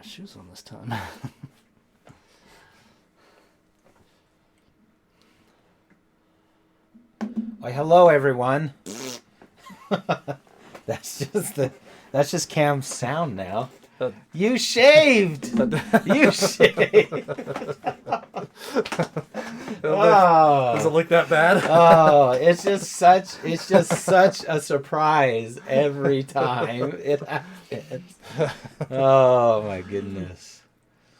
shoes on this time. Why, hello everyone. That's just Cam's sound now. You shaved. You shaved. Does it look that bad? Oh, it's just such a surprise every time it happens. Oh my goodness.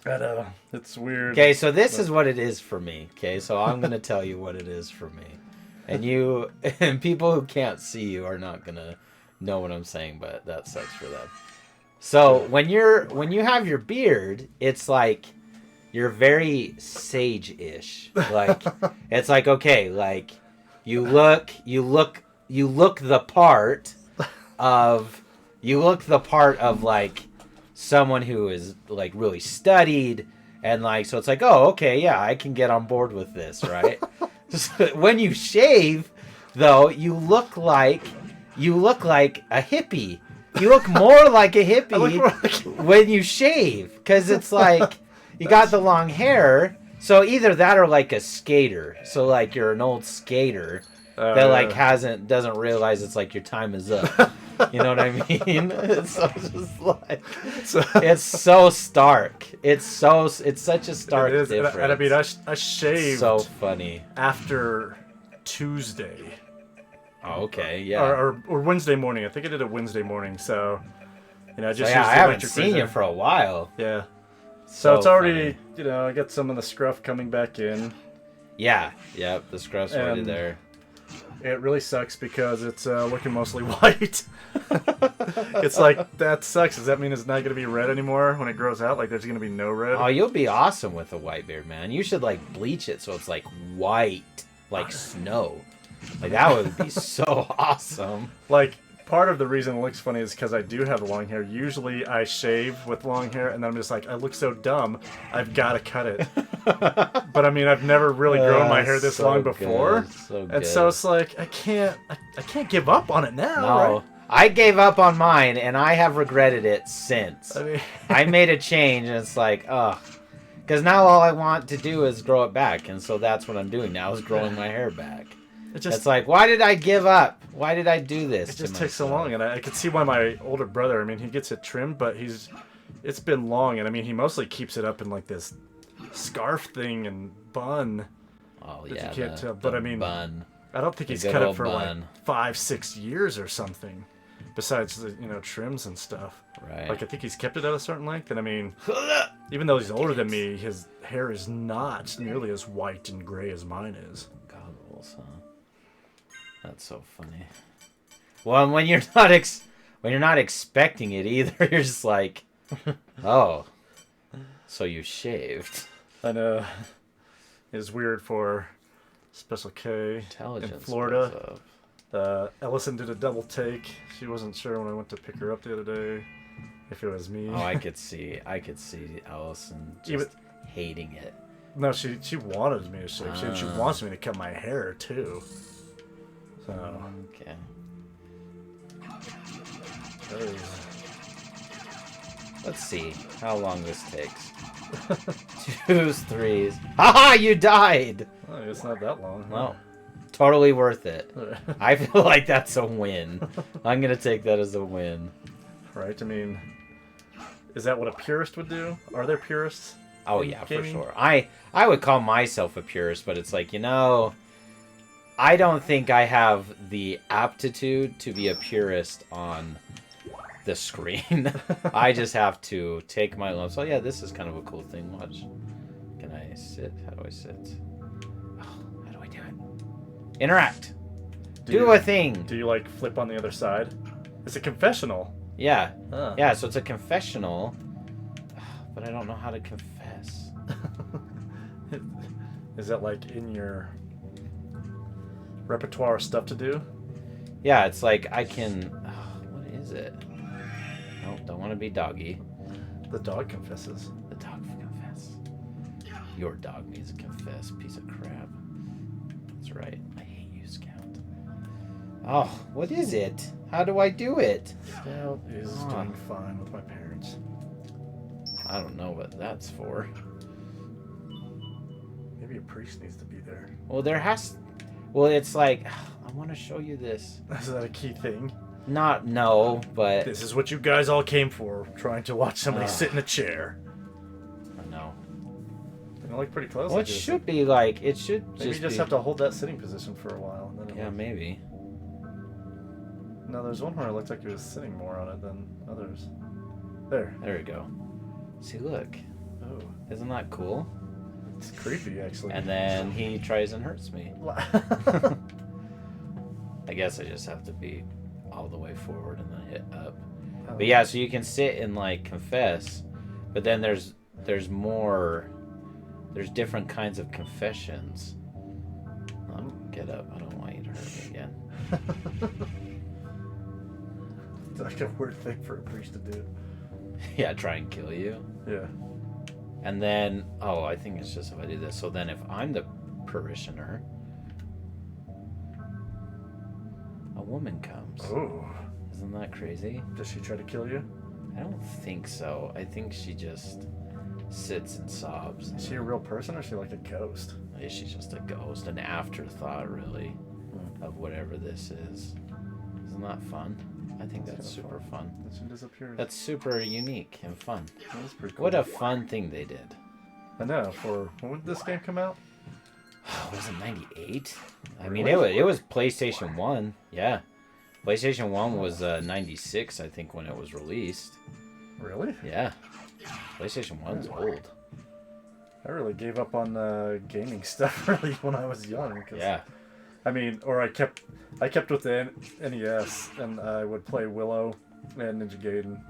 I know. It's weird. Okay, so this is what it is for me. Okay, so I'm gonna tell you what it is for me, and people who can't see you are not gonna know what I'm saying, but that sucks for them. So when you have your beard, it's like you're very sage-ish. Like it's like, okay, like you look the part of like someone who is like really studied, and like, so it's like, oh, okay, yeah, I can get on board with this, right? When you shave, though, you look like a hippie. You look more like a hippie when you shave, because it's like you got the long hair. So either that or like a skater. So like you're an old skater that like doesn't realize it's like your time is up. You know what I mean? It's just like it's so stark. It's such a stark difference. And I mean, I shaved. So funny. After Tuesday. Oh, okay, yeah. Or Wednesday morning. I think I did a Wednesday morning. So, I just used I the haven't electric seen razor. you for a while. Yeah. So it's already, funny. I got some of the scruff coming back in. Yeah. Yep. The scruff's already there. It really sucks because it's looking mostly white. It's like, that sucks. Does that mean it's not going to be red anymore when it grows out? Like, there's going to be no red? Oh, you'll be awesome with a white beard, man. You should, like, bleach it so it's, like, white, like snow. Like, that would be so awesome. Like, part of the reason it looks funny is because I do have long hair. Usually I shave with long hair, and then I'm just like, I look so dumb, I've got to cut it. But I mean, I've never really grown my hair this long before. And so it's like, I can't give up on it now. No. Right? I gave up on mine, and I have regretted it since. I made a change, and it's like, ugh. Because now all I want to do is grow it back, and so that's what I'm doing now, is growing my hair back. It's like, why did I give up? Why did I do this? It just takes so long, and I could see why my older brother, I mean, he gets it trimmed, but it's been long, and I mean, he mostly keeps it up in like this scarf thing and bun. Oh, yeah, you can't tell. But I mean, bun. I don't think he's cut it for like 5-6 years or something, besides the, trims and stuff. Right. Like, I think he's kept it at a certain length, and I mean, even though he's older than me, his hair is not nearly as white and gray as mine is. Goggles, huh? That's so funny. Well, when you're not expecting it either, you're just like, oh, so you shaved. I know. It's weird for Special K Intelligence in Florida. Ellison did a double take. She wasn't sure when I went to pick her up the other day if it was me. Oh, I could see Allison just hating it. No, she wanted me to shave. She wants me to cut my hair too. So okay. Let's see how long this takes. 2s, 3s. Haha! You died. Oh, it's not that long. No, totally worth it. I feel like that's a win. I'm gonna take that as a win. Right? I mean, is that what a purist would do? Are there purists? Oh yeah, gaming? For sure. I would call myself a purist, but it's like, I don't think I have the aptitude to be a purist on the screen. I just have to take my lumps. Oh yeah, this is kind of a cool thing. Watch. Can I sit? How do I sit? Oh, how do I do it? Interact. Do a thing. Do you like flip on the other side? It's a confessional. Yeah. Yeah, so it's a confessional. But I don't know how to confess. Is that like in your repertoire of stuff to do? Yeah, it's like I can... what is it? No, don't want to be doggy. The dog confesses. The dog confess. Your dog needs to confess, piece of crap. That's right. I hate you, Scout. Oh, what is it? How do I do it? Scout is doing fine with my parents. I don't know what that's for. Maybe a priest needs to be there. Well, there has... Well, it's like... I want to show you this. Is that a key thing? No, but... This is what you guys all came for, trying to watch somebody sit in a chair. I know. They look pretty close. Well, it should be like... It should Maybe you just have to hold that sitting position for a while. And then Yeah, maybe. No, there's one where it looked like he was sitting more on it than others. There. There we go. See, look. Oh. Isn't that cool? It's creepy, actually. And then he tries and hurts me. I guess I just have to be all the way forward and then hit up. Oh. But yeah, so you can sit and like confess, but then there's more. There's different kinds of confessions. Oh, get up! I don't want you to hurt me again. It's like a weird thing for a priest to do. Yeah, try and kill you. Yeah. And then, oh, I think it's just if I do this. So then if I'm the parishioner, a woman comes. Oh. Isn't that crazy? Does she try to kill you? I don't think so. I think she just sits and sobs. Is she a real person or is she like a ghost? She's just a ghost, an afterthought, really, of whatever this is. Isn't that fun? I think that's super fun. That she disappears. That's super unique and fun. That's pretty cool. What a fun thing they did. I know. For when did this game come out? Was it 98? I Really? mean, it was PlayStation 1. Yeah. PlayStation 1 was 96, I think, when it was released. Really? Yeah. PlayStation 1's old. I really gave up on gaming stuff really when I was young. Yeah. I mean, or I kept with the NES and I would play Willow and Ninja Gaiden.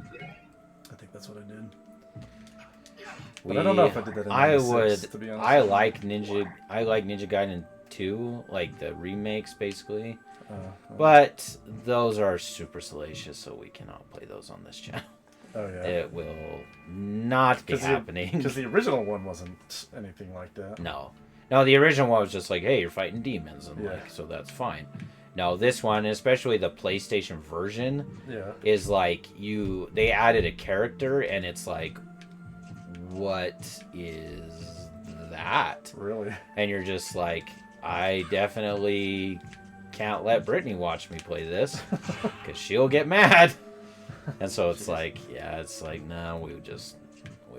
I think that's what I did. But I don't know if I did that in 96, to be honest. I like Ninja Gaiden 2, like the remakes basically. But those are super salacious, so we cannot play those on this channel. Oh yeah. It will not be happening. Because the original one wasn't anything like that. No, the original one was just like, hey, you're fighting demons, and like, so that's fine. No, this one, especially the PlayStation version, is like they added a character, and it's like, what is that? Really? And you're just like, I definitely can't let Brittany watch me play this because she'll get mad. And so it's like, no, we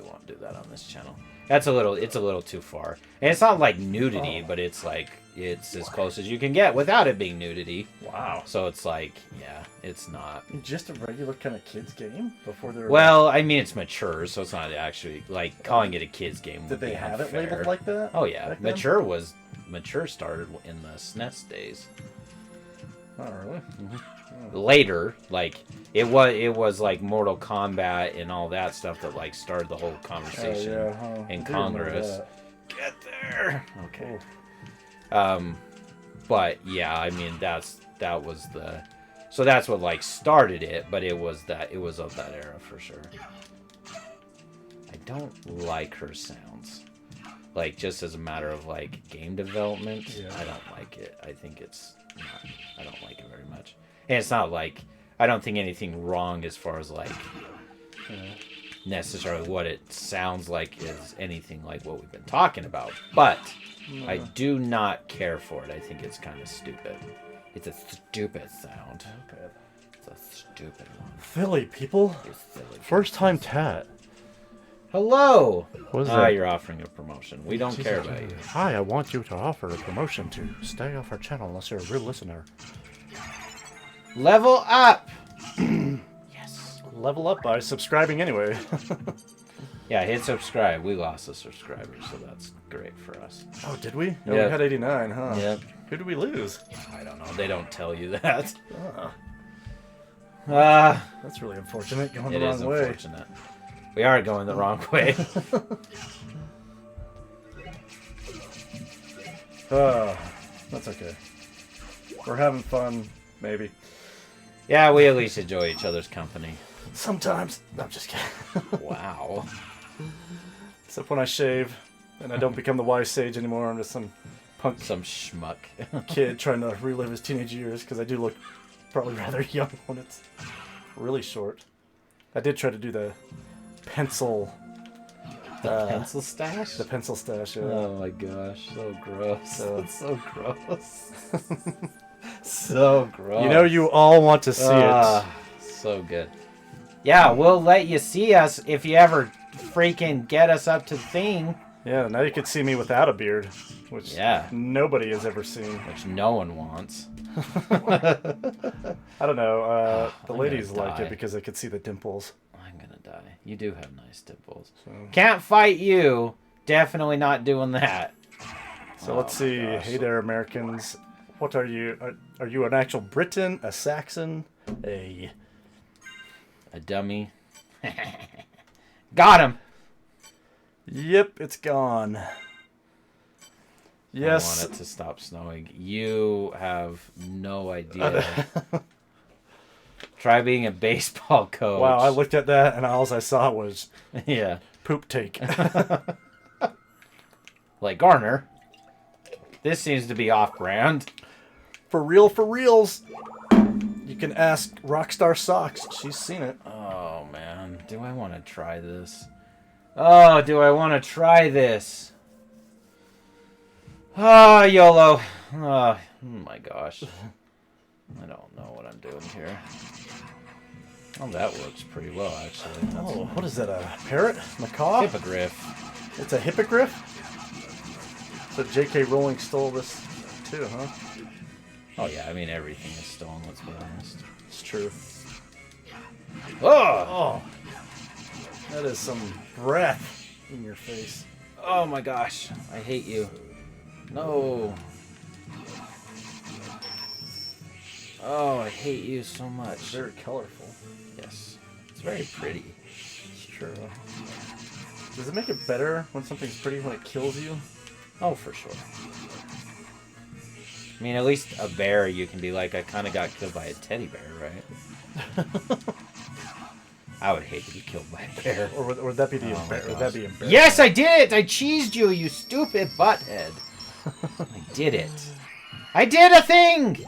won't do that on this channel. It's a little too far. And it's not like nudity, but it's like, it's as close as you can get without it being nudity. Wow. So it's like, yeah, it's not. Just a regular kind of kids game before they're... Well, I mean, it's mature, so it's not actually, like, calling it a kids game. Did they have it labeled like that? Oh, yeah. Mature started in the SNES days. Oh, really? Mm-hmm. Later, like it was like Mortal Kombat and all that stuff that like started the whole conversation in Congress. Get there. Okay. But yeah, I mean that's what like started it, but it was of that era for sure. I don't like her sounds. Like just as a matter of like game development, I don't like it. I think I don't like it very much. And it's not like, I don't think anything wrong as far as like, necessarily what it sounds like is anything like what we've been talking about. But I do not care for it. I think it's kind of stupid. It's a stupid sound. Okay. It's a stupid one. Philly, people. First time tat. Hello! What is that? You're offering a promotion. We don't care about you. Hi, I want you to offer a promotion to stay off our channel unless you're a real listener. Level up! Yes. Level up by subscribing anyway. Yeah, hit subscribe. We lost a subscriber, so that's great for us. Oh, did we? No, Yep. we had 89, huh? Yep. Who did we lose? I don't know. They don't tell you that. That's really unfortunate. Going the It wrong is way. unfortunate. We are going the wrong way. That's okay. We're having fun, maybe. Yeah, we at least enjoy each other's company. Sometimes. No, I'm just kidding. Wow. Except when I shave and I don't become the wise sage anymore. I'm just some punk Some schmuck. kid trying to relive his teenage years because I do look probably rather young when it's really short. I did try to do the pencil The pencil stash? The pencil stash, yeah. Oh my gosh, so gross. That's so gross. So gross. You know you all want to see it. So good. Yeah, we'll let you see us if you ever freaking get us up to the thing. Yeah, now you can see me without a beard, which nobody has ever seen. Which no one wants. I don't know. The ladies like it because they could see the dimples. I'm gonna die. You do have nice dimples. So. Can't fight you. Definitely not doing that. So let's see. Hey there, Americans. What are you? Are you an actual Briton? A Saxon? A dummy? Got him. Yep, it's gone. Yes. I want it to stop snowing. You have no idea. Try being a baseball coach. Wow, I looked at that and all I saw was poop take. Like Garner. This seems to be off-brand. For real, for reals. You can ask Rockstar Socks. She's seen it. Oh, man. Do I want to try this? Oh, do I want to try this? Oh, YOLO. Oh my gosh. I don't know what I'm doing here. Oh, that works pretty well, actually. What is that, a parrot? Macaw? Hippogriff. It's a hippogriff? So J.K. Rowling stole this too, huh? Oh, yeah, I mean, everything is stolen, let's be honest. It's true. Oh! That is some breath in your face. Oh my gosh, I hate you. No. Oh, I hate you so much. It's very colorful. Yes. It's very pretty. It's true. Does it make it better when something's pretty when it kills you? Oh, for sure. I mean, at least a bear, you can be like, I kind of got killed by a teddy bear, right? I would hate to be killed by a bear. Or would that be the would that be embarrassing? Yes, I did it! I cheesed you, you stupid butthead. I did it. I did a thing!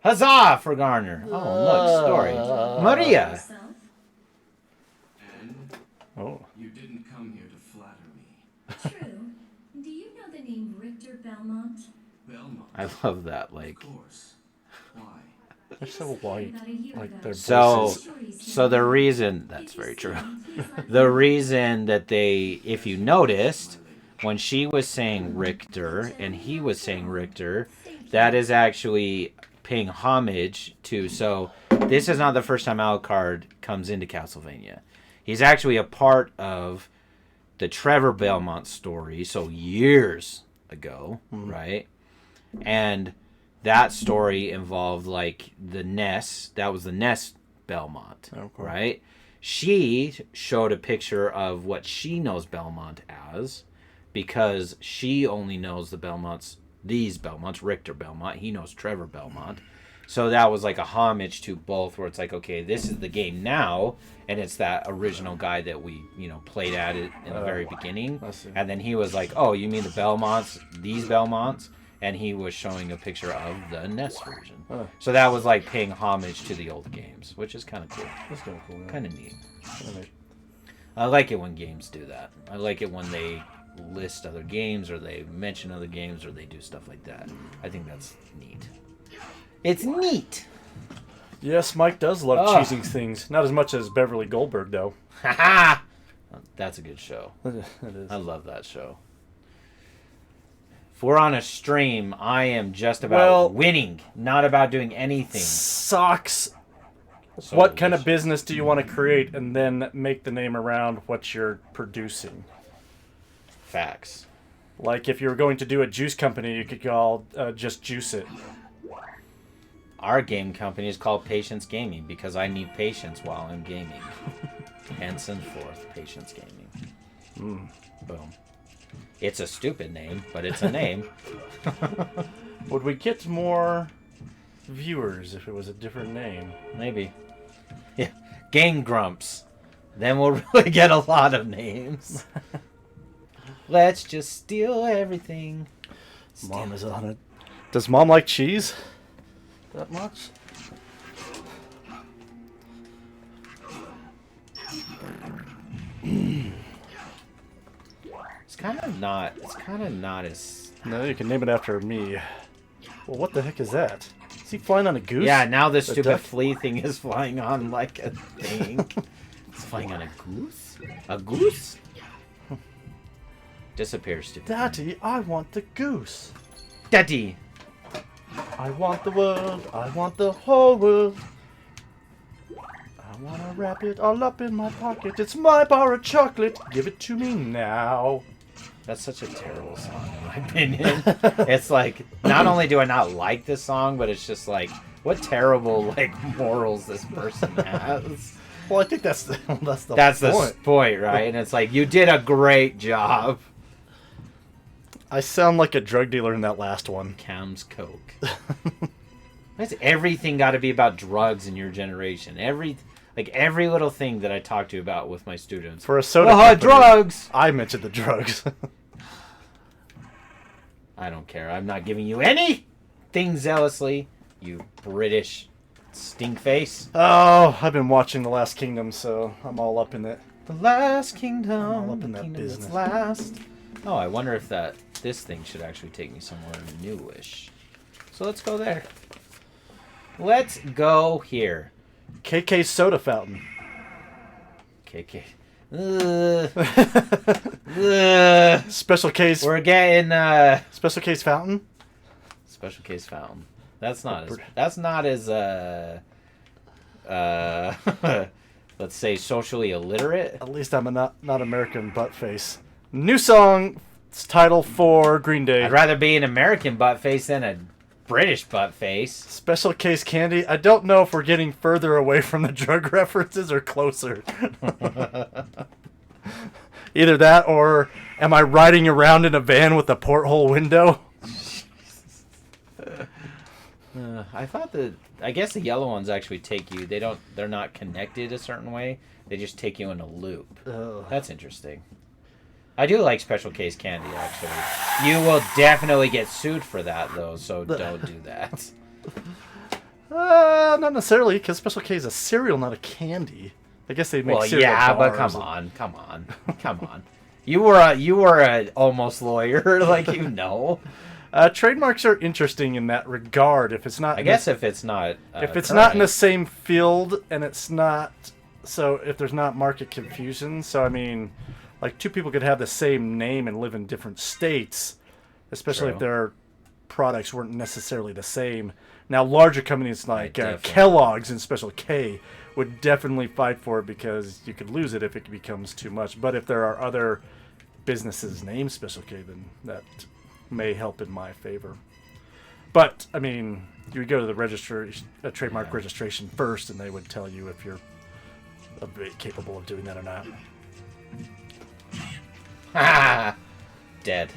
Huzzah for Garner. Oh, look, story. Maria. Oh. You didn't come here to flatter me. True. Do you know the name Richter Belmont? Belmont. I love that, like. Of course. Why? They're so white. Like their So, voices. so the reason, that's very true. The reason that they, if you noticed, when she was saying Richter and he was saying Richter, that is actually paying homage to, so this is not the first time Alucard comes into Castlevania. He's actually a part of the Trevor Belmont story, so years ago, right? And that story involved, like, the Ness. That was the Ness Belmont, right? She showed a picture of what she knows Belmont as, because she only knows the Belmonts, these Belmonts, Richter Belmont. He knows Trevor Belmont. So that was like a homage to both, where it's like, okay, this is the game now, and it's that original guy that we, played at it in the very beginning. And then he was like, oh, you mean the Belmonts, these Belmonts? And he was showing a picture of the NES version. So that was like paying homage to the old games, which is kind of cool. That's kind of cool. Kind of neat. I like it when games do that. I like it when they list other games, or they mention other games, or they do stuff like that. I think that's neat. It's neat. Yes, Mike does love cheesing things. Not as much as Beverly Goldberg, though. Ha That's a good show. It is. I love that show. If we're on a stream, I am just about winning, not about doing anything. Socks. So what kind of business do you want to create and then make the name around what you're producing? Facts. Like if you were going to do a juice company, you could call just Juice It. Our game company is called Patience Gaming because I need patience while I'm gaming. Hence and forth, Patience Gaming. Boom. It's a stupid name, but it's a name. Would we get more viewers if it was a different name? Maybe. Yeah. Game Grumps. Then we'll really get a lot of names. Let's just steal everything. Mom is on it. Does Mom like cheese? That much? kind of not. It's kind of not as. No, you can name it after me. Well, what the heck is that? Is he flying on a goose? Yeah, now this A stupid duck? flea thing is flying on like a thing. It's flying on a goose? A goose? Disappears, stupid. Daddy, I want the goose. Daddy! I want the world. I want the whole world. I want to wrap it all up in my pocket. It's my bar of chocolate. Give it to me now. That's such a terrible song, in my opinion. It's like, not only do I not like this song, but it's just like, what terrible like morals this person has. Well, I think that's the The point, right? And it's like, you did a great job. I sound like a drug dealer in that last one. Cam's Coke. Why's everything got to be about drugs in your generation? Every little thing that I talk to you about with my students. For a soda Oh, company, drugs! I mentioned the drugs. I don't care. I'm not giving you anything zealously, you British stink face. Oh, I've been watching The Last Kingdom, so I'm all up in it. The Last Kingdom. all up in the that kingdom that's business. last. Oh, I wonder if this thing should actually take me somewhere newish. So let's go there. Let's go here. KK Soda Fountain. KK. Ugh. Special case. We're getting Special case fountain. special case fountain. That's not as let's say socially illiterate. At least I'm a not American butt face. New song. It's title for Green Day. I'd rather be an American butt face than a British butt face. Special case candy. I don't know if we're getting further away from the drug references or closer. Either that or am I riding around in a van with a porthole window? I thought I guess the yellow ones actually take you. They're not connected a certain way. They just take you in a loop. Oh. That's interesting. I do like special case candy, actually. You will definitely get sued for that, though, so don't do that. Not necessarily, because Special K is a cereal, not a candy. I guess they make Well, cereal yeah, but bars. come on. You were a almost lawyer, like you know. Trademarks are interesting in that regard. If it's not, I guess if it's not, if it's not in the same field, and it's not, so if there's not market confusion, so I mean, like two people could have the same name and live in different states, especially True. if their products weren't necessarily the same. Now, larger companies like definitely. Kellogg's and Special K would definitely fight for it because you could lose it if it becomes too much. But if there are other businesses named Special K, then that may help in my favor. But I mean, you would go to the trademark registration first, and they would tell you if you're a bit capable of doing that or not. Dead.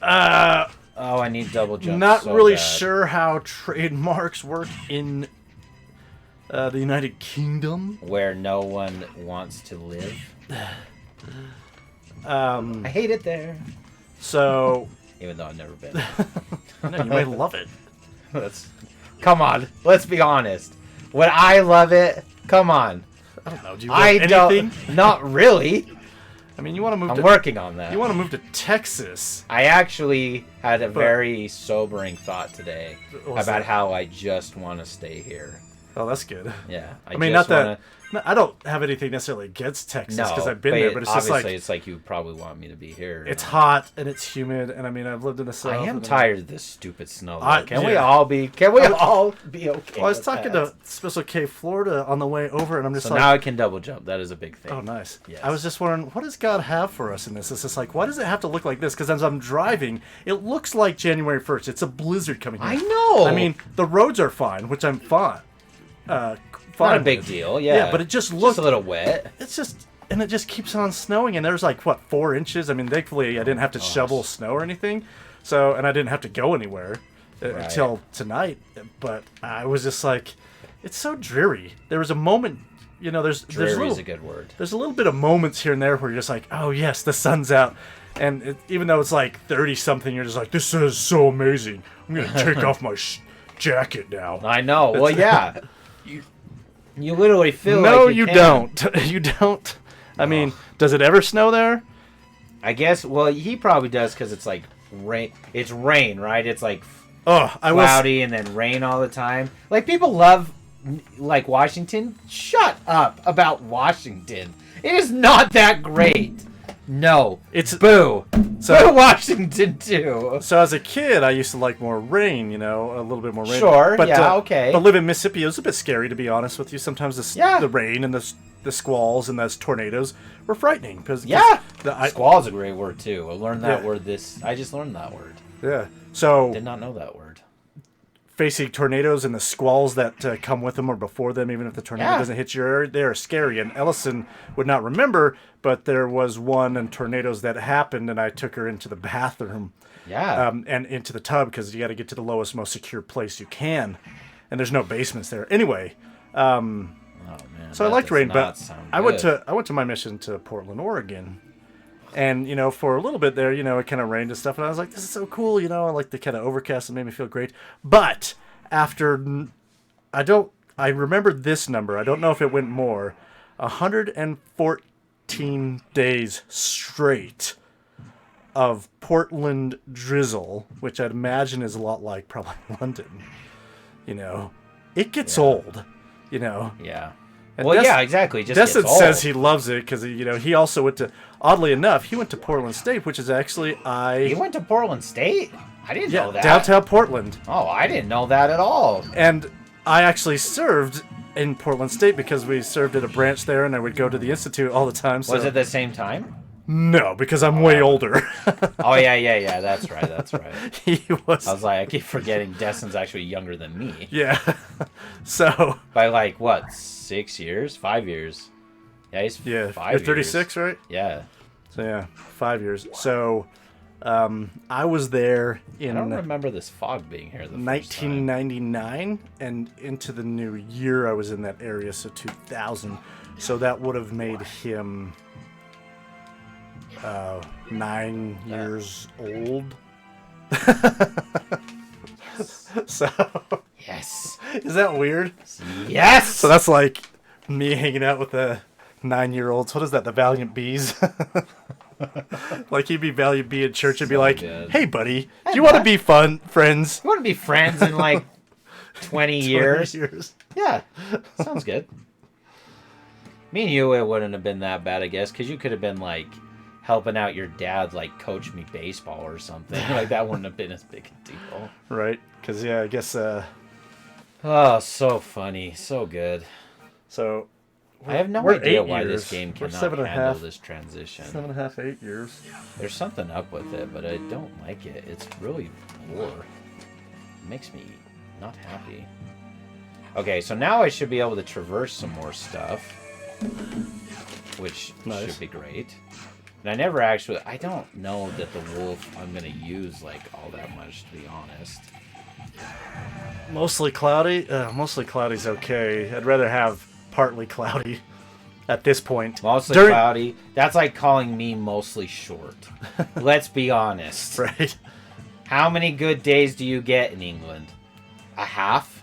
Uh, Oh, I need double jump. not so really bad. sure how trademarks work in the United Kingdom. Where no one wants to live. Um, I hate it there. so Even though I've never been. no, you might love it. Come on, let's be honest. Would I love it? Come on. I don't know. Do you love I anything? don't. Not really. I mean, you want to move I'm to working on that. you want to move to Texas. I actually had a But- very sobering thought today What's about that? how I just want to stay here. Oh, that's good. Yeah, I mean, just not that. wanna- No, I don't have anything necessarily against Texas No, because I've been there, but it's just obviously like it's like you probably want me to be here. it's hot and it's humid, and I mean I've lived in the south. I am and- tired of this stupid snow. though. I- Can we yeah. all be? Can we all be okay? Well, I was with talking that? to Special K, Florida, on the way over, and I'm just So like, now I can double jump. That is a big thing. oh, nice. Yes. I was just wondering, what does God have for us in this? It's just like, why does it have to look like this? Because as I'm driving, it looks like January 1st. It's a blizzard coming. I here. know. I mean, the roads are fine, which I'm fine. not a big with. deal. Yeah, but it just Just looked a little wet. It's just, and it just keeps on snowing, and there's like, what, 4 inches? I mean, thankfully, I didn't have to shovel snow or anything, so, and I didn't have to go anywhere until tonight, but I was just like, it's so dreary. There was a moment, you know, there's Dreary is a good word. there's a little bit of moments here and there where you're just like, oh, yes, the sun's out, and even though it's like 30-something, you're just like, this is so amazing. I'm going to take off my jacket now. I know. Well, yeah. You literally feel No, like you can. don't. You don't. I mean, does it ever snow there? I guess. Well, he probably does because it's like rain. It's rain, right? It's like Oh, cloudy and then rain all the time. Like people love like Washington. Shut up about Washington. It is not that great. No, It's boo. so- Boo Washington too. So as a kid, I used to like more rain, a little bit more rain. Sure, but, yeah, okay. But living in Mississippi, it was a bit scary, to be honest with you. Sometimes Yeah. the rain and the squalls and those tornadoes were frightening. Because Squall is a great word too. I learned that Yeah. word I just learned that word. yeah. So Did not know that word. facing tornadoes and the squalls that come with them or before them, even if the tornado Yeah. doesn't hit your area, they are scary. And Ellison would not remember, but there was one and tornadoes that happened, and I took her into the bathroom. Yeah. And into the tub because you got to get to the lowest, most secure place you can, and there's no basements there. Anyway, Oh man. so I that liked does rain, not but sound I went good. to my mission to Portland, Oregon, and for a little bit there, it kind of rained and stuff, and I was like, this is so cool, I like the kind of overcast and made me feel great. But after I remembered this number. I don't know if it went more. 114 days straight of Portland drizzle, which I'd imagine is a lot like probably London. It gets old. Yeah. And Well, yeah, exactly. It just Destin gets old. says he loves it because he also went to. Oddly enough, he went to Portland State, which is actually He went to Portland State? I didn't know that. downtown Portland, Oh, I didn't know that at all. and I actually served in Portland State because we served at a branch there, and I would go to the institute all the time. So. Was it the same time? No, because I'm way older. Oh, yeah. That's right. He was. I was like, I keep forgetting Destin's actually younger than me. Yeah. So. By like, what, 6 years? 5 years? Yeah, he's Yeah. 5 You're years. 36, right? Yeah. So yeah, 5 years. So, I was there I in don't remember this fog being here the first time. 1999, and into the new year I was in that area, so 2000. So that would have made him 9 years old. So, Yes. is that weird? Yes! So that's like me hanging out with the 9-year-olds. What is that? The Valiant Bees? Like he'd be Valiant Bee in church and be So like, good. "Hey, buddy, do you want to be friends?" You want to be friends in like 20 years? 20 years. Yeah. Sounds good. Me and you, it wouldn't have been that bad, I guess, because you could have been like helping out your dad, like coach me baseball or something. Like that wouldn't have been as big a deal. Right? Because I guess Oh, so funny. So good. so. I have no we're idea 8 why years. this game We're cannot 7.5. handle this transition. 7.5, 8 years. There's something up with it, but I don't like it. It's really poor. It makes me not happy. Okay, so now I should be able to traverse some more stuff, which Nice. should be great. And I don't know that the wolf I'm going to use like all that much, to be honest. Mostly cloudy. Mostly cloudy's okay. I'd rather have partly cloudy at this point. Mostly During- cloudy. That's like calling me mostly short. Let's be honest. Right. How many good days do you get in England? A half?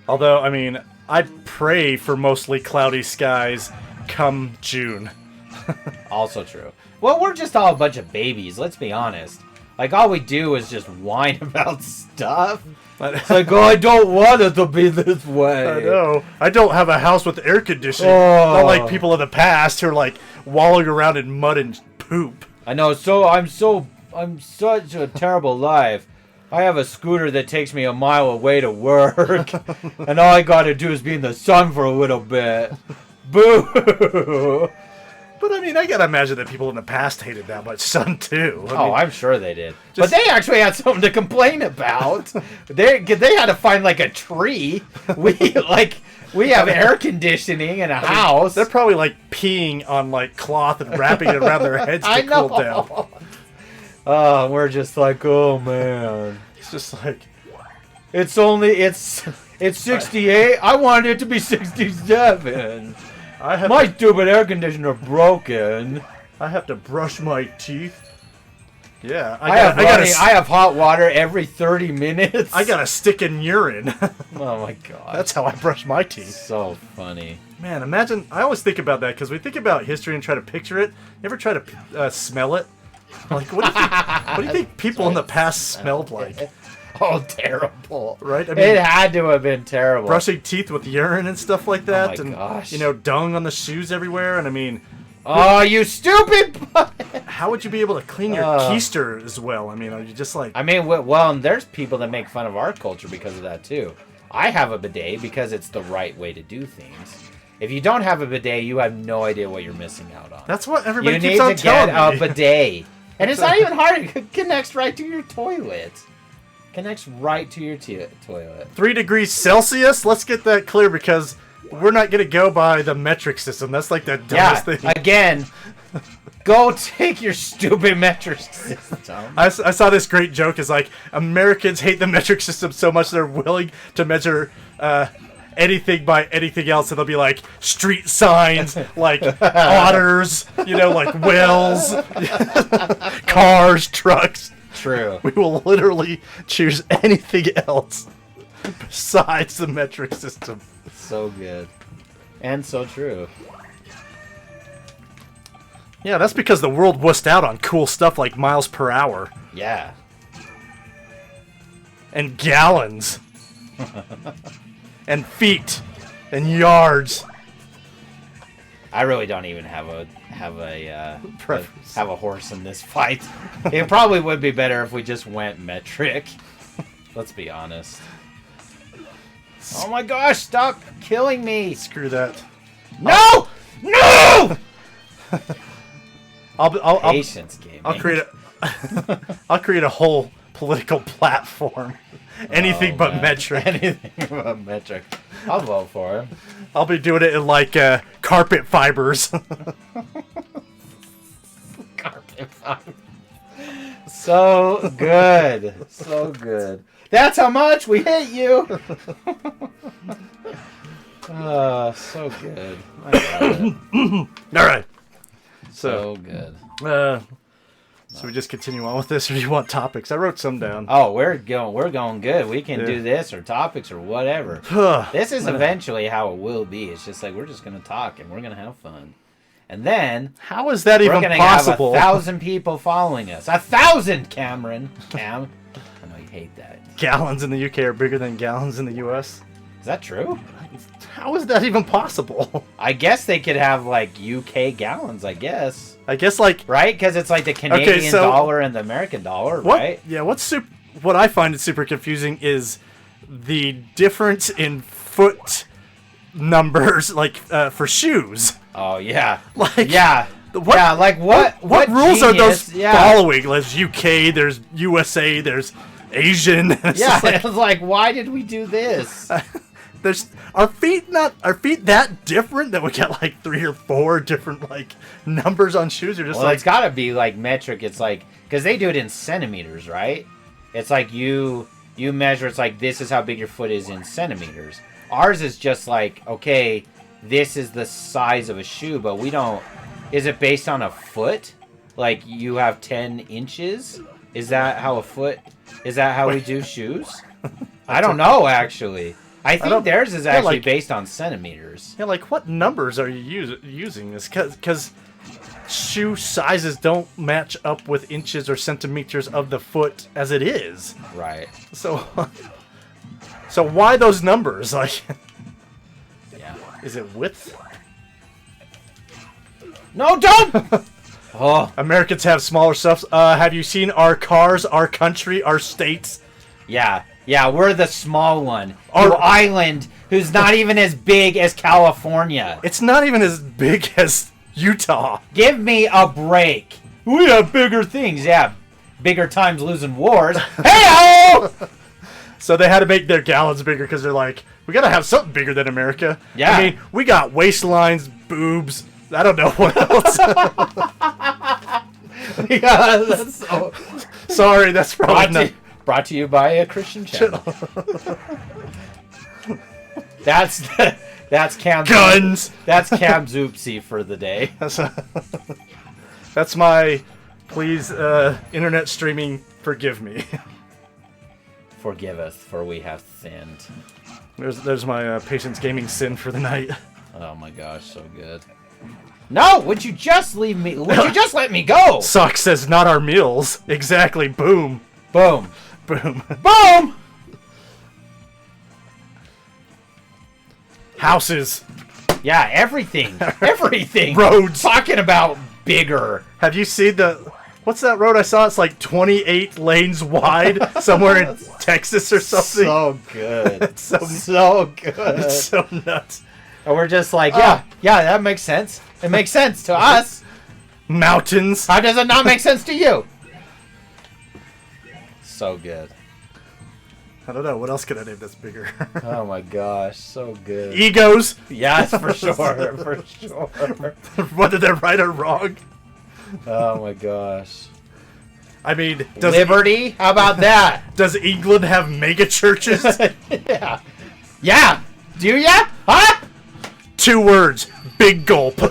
Although, I mean, I pray for mostly cloudy skies come June. Also true. Well, we're just all a bunch of babies, let's be honest. Like, all we do is just whine about stuff. It's like, oh, I don't want it to be this way. I know. I don't have a house with air conditioning. Oh. Not like people in the past who are like wallowing around in mud and poop. I know, I'm such a terrible life. I have a scooter that takes me a mile away to work, and all I gotta do is be in the sun for a little bit. Boo! But I mean, I gotta imagine that people in the past hated that much sun too. I mean, I'm sure they did. Just- But they actually had something to complain about. they had to find like a tree. We have air conditioning in a house. they're probably like peeing on like cloth and wrapping it around their heads to I know. cool down. We're just like, oh man. It's just like, It's 68. I wanted it to be 67. I have My stupid air conditioner broken. I have to brush my teeth. Yeah, I have hot water every 30 minutes. I got a stick in urine. Oh my god. That's how I brush my teeth. so funny. Man, imagine. I always think about that because we think about history and try to picture it. You ever try to smell it? Like, what do you think people in the past smelled like? Oh, terrible. Right? I mean, it had to have been terrible. brushing teeth with urine and stuff like that. Oh my and, gosh. you know, dung on the shoes everywhere. And I mean, Oh, you stupid! how would you be able to clean your keister as well? I mean, are you just like... I mean, well, and there's people that make fun of our culture because of that, too. I have a bidet because it's the right way to do things. If you don't have a bidet, you have no idea what you're missing out on. That's what everybody you keeps need on to telling get me. a bidet. And it's not even hard. It connects right to your toilet. Connects right to your toilet. 3 degrees Celsius? Let's get that clear because we're not going to go by the metric system. That's like the dumbest thing. Again, go take your stupid metric system. I saw this great joke is like, Americans hate the metric system so much they're willing to measure anything by anything else. And they'll be like street signs, like otters, you know, like whales, cars, trucks. True. We will literally choose anything else besides the metric system. So good. And so true. Yeah, that's because the world wussed out on cool stuff like miles per hour. Yeah. And gallons. And feet. And yards. I really don't even have a Preference. have a horse in this fight. It probably would be better if we just went metric. Let's be honest. Oh my gosh! Stop killing me! Screw that. No! No! I'll Patience gaming. I'll create a whole political platform. Anything but man. metric. Anything but metric. I'll vote for him. I'll be doing it in like carpet fibers. Carpet fiber. So good. So good. That's how much we hate you. So good. I love it. All right. So good. So we just continue on with this, or do you want topics? I wrote some down. Oh, we're going good. We can Yeah. do this or topics or whatever. This is eventually how it will be. It's just like we're just gonna talk and we're gonna have fun, and then How is that we're even gonna possible? have 1,000 people following us. 1,000, Cameron. Cam, I know you hate that. Gallons in the UK are bigger than gallons in the US. Is that true? How is that even possible? I guess they could have like UK gallons. I guess. I guess like Right? Because it's like the Canadian so- dollar and the American dollar, what? right? Yeah. What I find it super confusing is the difference in foot numbers, like for shoes. Oh yeah. Like Yeah. what- yeah. Like what? What rules are those genius- yeah. following? There's UK, there's USA, there's Asian. It's Yeah. just like, It's like, why did we do this? there's are feet that different that we get like 3 or 4 different like numbers on shoes, or just Well, like it's got to be like metric. It's like because they do it in centimeters, right? It's like you measure. It's like this is how big your foot is in centimeters. Ours is just like okay, this is the size of a shoe, but we don't. Is it based on a foot? Like you have 10 inches? Is that how a foot? Is that how we do shoes? I don't know actually. I think don't- theirs is yeah, actually like- based on centimeters. yeah, like what numbers are you using this? Because shoe sizes don't match up with inches or centimeters of the foot as it is. Right. So why those numbers? Like, Yeah. is it width? No, don't! Oh, Americans have smaller stuff. Have you seen our cars, our country, our states? yeah. Yeah, we're the small one. Our- Our island, who's not even as big as California. It's not even as big as Utah. Give me a break. We have bigger things. Yeah, bigger times losing wars. Hey-o! So they had to make their gallons bigger because they're like, we gotta have something bigger than America. Yeah. I mean, we got waistlines, boobs. I don't know what else. Yeah, that's so... Sorry, that's probably Brought to you by a Christian channel. That's Cam's guns. That's Cam's oopsie for the day. That's my please internet streaming. Forgive me. Forgive us, for we have sinned. There's my patience gaming sin for the night. Oh my gosh, so good. No, would you just leave me? Would you just let me go? Sock says, not our meals. Exactly. Boom. Boom. Boom. Boom! Houses. Yeah, everything. Everything. Roads. Talking about bigger. Have you seen the... What's that road I saw? It's like 28 lanes wide somewhere in Texas or something. So good. It's so good. It's so nuts. And we're just like, yeah, that makes sense. It makes sense to us. Mountains. How does it not make sense to you? So good. I don't know. What else could I name that's bigger? Oh my gosh, so good. Egos. Yes, for sure. For sure. Whether they're right or wrong. Oh my gosh. I mean, does Liberty? How about that? Does England have mega churches? Yeah. Yeah. Do ya? Huh? 2 words. Big gulp. So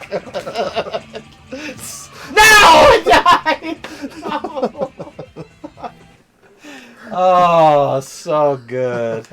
good. No! It died! No! Oh, so good.